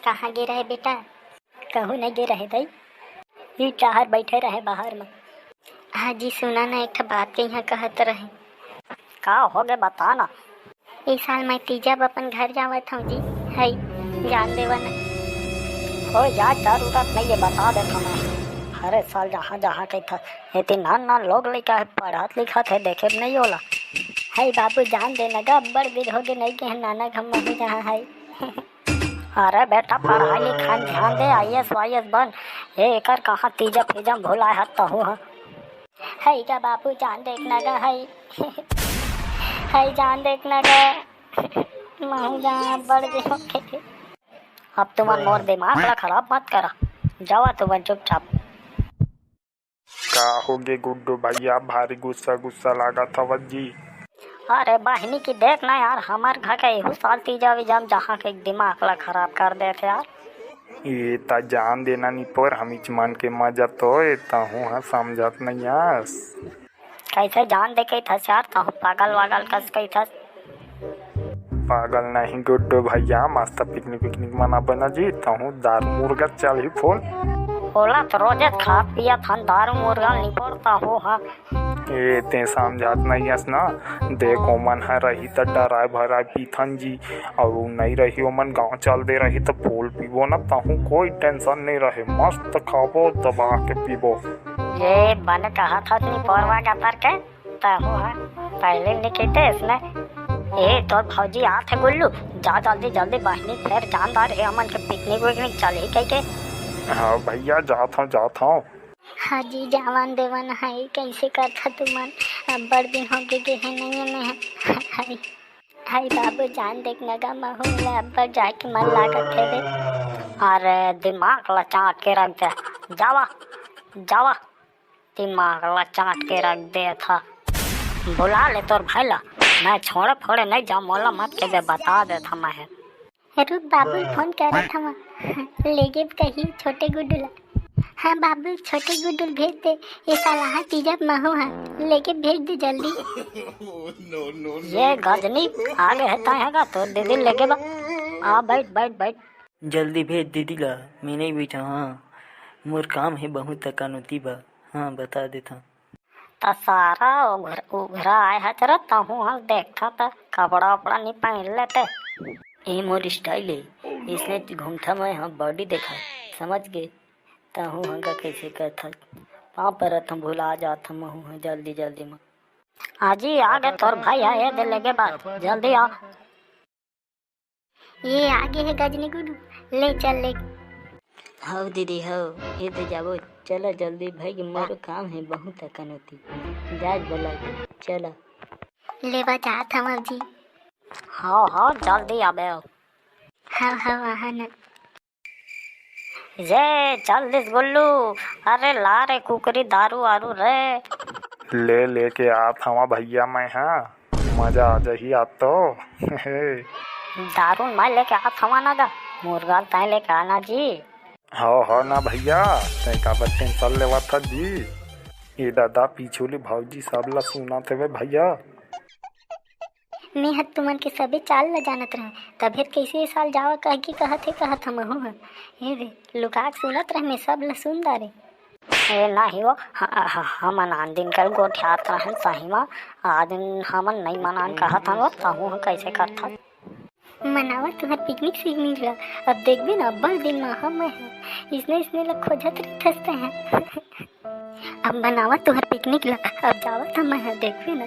कहाँ गे रहे बेटा? कहूँ नहीं गे रहे दई, ये चाहर बैठे रहे बाहर में। हाँ जी, सुना ना एक बात के यहाँ कहत रहे। का हो गए बता ना। इस साल मैं तीजब अपन घर जावत हूँ जी, है जान देवा ना। हो यार जरूरत नहीं है, बता देता मैं। हर साल जहाँ जहाँ के था इतना ना लोग लिखा है, पढ़त लिखत है, देखे नहीं होला। है बाबू जान देना गा, बड़ दिन हो गए नहीं के नाना हम वही जहाँ है। अरे बेटा पढ़ाई लिखाई ध्यान दे, IAS वाईएस बन। ये एकर कहाँ तीजा फीजा भुलाए हत हूँ। है का बाबू जान देखना गा, है जान देखना गा। मैं जहाँ बड़ दिन हो गए। अब तुम्हारा मोर दिमाग ला खराब मत करा, जावा तुम चुपचाप। का हो गे गुड्डू भैया, भारी गुस्सा गुस्सा लागा था जी। अरे बहनी की देख ना यार, हमार घर के एहू साल तीजा विजाम जहाँ के दिमाग ला खराब कर देते यार। ये ता जान देना नहीं पर हम मन के मजा तो हूँ हाँ समझत नहीं आस। कैसे जान दे के थस यार, तहु पागल वागल कस के थस। पागल नहीं गुड्डू भैया, मस्त पिकनिक पिकनिक मना बना जी, तहु दारू मुर्गा चल ही फोल। बोला तो रोजे खा पिया था, दारू मुर्गा नहीं पड़ता हो। हाँ ये ते समझात नहीं आस ना। देखो मन है रही तो डराए भराए पीथन जी, और नहीं रही मन गाँव चल दे रही तो फूल पीबो ना, तहु कोई टेंशन नहीं रहे, मस्त खाबो दबा के पीबो। ये बन कहा था नहीं परवा का तर के तहु है पहले निकलते इसने। ए तो भौजी आते गुल्लू, जा जल्दी जल्दी बहनी फिर जानदार है अमन के पिकनिक विकनिक चल ही कह के। हाँ भैया जाता हूँ। हाँ जी जवान देवन है, कैसे करता तू मन? अब बड़ दिन हो गए है नहीं में है बाबू जान देखना गा, महूला अब जाके मन लागत है रे। अरे दिमाग ला चाट के रख दे, जावा जावा, दिमाग ला चाट के रख दे था। बुला ले तोर भैला, मैं छोड़े फोड़े नहीं जा, मोला मत के बे बता दे था मैं। रुक बाबू फोन कर रहा था, लेगे कहीं छोटे गुड्डू ला। हाँ बाबू छोटे गुड्डू भेज दे, ये साला तीजब महू है, लेके भेज दे जल्दी। ये गजनी आगे है ताएगा तो दीदी लेके बा। आ बैठ बैठ बैठ, जल्दी भेज दीदी ला, मैं नहीं बैठा। हाँ मोर काम है बहुत तकानुती बा। हाँ बता देता। ता सारा उघरा आए है तेरा, ताहू हम देखता था कपड़ा वपड़ा नहीं पहन लेते। ये मोर स्टाइल है, इसलिए घूमता मैं। हाँ बॉडी देखा समझ गए, ताहू हंगा कैसे करता पाँव पर हम भुला जाता महू हाँ जल्दी जल्दी में। आजी आ गए तोर भाई आए दे लगे बात, जल्दी आ। ये आगे है गजनी गुड्डू, ले चल ले। हाँ दीदी हाँ, ये तो जाबो, चलो जल्दी भाई, मोर काम है बहुत तकानुती, जाज बोला चला। लेवा चाहत हम जी। हाँ जल्दी आबे। हाँ वहाँ न ये चल दिस गुल्लू, अरे ला रे कुकरी दारू आरू रे। लेके आत हवा भैया मैं। हाँ मजा आ जाही आज तो। दारू मैं लेके आ थवा ना गा, मुर्गा तय लेके आना जी। हाँ ना भैया, तय का टेंशन लेवा था जी। ये दादा पीछोली भौजी सब ला सुना थे वे भैया। मैं हद तुमन के सभी चाल ल जानत रहे, तभी कैसे साल जावा कह के कहत हम हूँ। ये रे लुका सुनत रहे, मैं सब ल सुन दारे। ए नहीं वो हमन आन दिन कल गोठियात रहन सही में, आज हमन नहीं मनान कहत हम, ताहू कैसे करता मनावा तुम्हार पिकनिक सिकनिक ला। अब देख भी ना बड़ दिन में हम है, इसने लग खोजत रहते हैं। अब मनावा तुम्हार पिकनिक ला, अब जावत हम है, देख भी ना।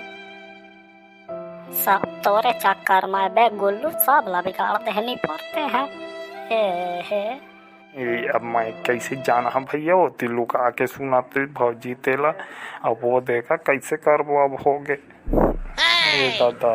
सब तोरे चक्कर में बे गुल्लू, सब ला बिगाड़ देनी पड़ते हैं। ये अब मैं कैसे जाना है भैया, वो तिल्लू का आके सुनाते भौजी तेला, अब वो देखा कैसे करबो अब हो गए। दादा